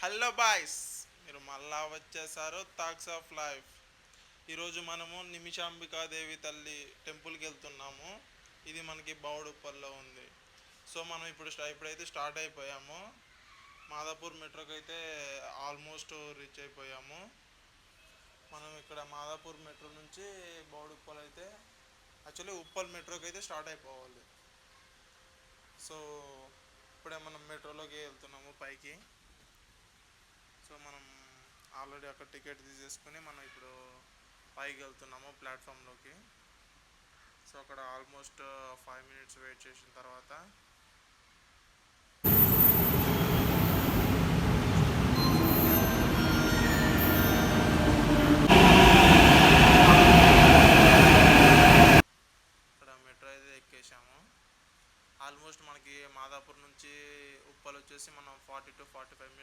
Hello boys, మీరు మళ్ళా వచ్చేసారు థాక్స్ ఆఫ్ లైఫ్. ఈరోజు మనము నిమిషాంబికాదేవి తల్లి టెంపుల్కి వెళ్తున్నాము. ఇది మనకి బౌడుప్పల్లో ఉంది. సో మనం ఇప్పుడైతే స్టార్ట్ అయిపోయాము. మాదాపూర్ మెట్రోకి అయితే ఆల్మోస్ట్ రీచ్ అయిపోయాము. మనం ఇక్కడ మాదాపూర్ మెట్రో నుంచి బౌడుప్పల్ అయితే యాక్చువల్లీ ఉప్పల్ మెట్రోకి అయితే స్టార్ట్ అయిపోవాలి. సో ఇప్పుడే మనం మెట్రోలోకి వెళ్తున్నాము పైకి. సో మనం ఆల్రెడీ అక్కడ టికెట్ తీసేసుకుని మనం ఇప్పుడు పైకి వెళ్తున్నాము ప్లాట్ఫామ్లోకి. సో అక్కడ ఆల్మోస్ట్ 5 minutes వెయిట్ చేసిన తర్వాత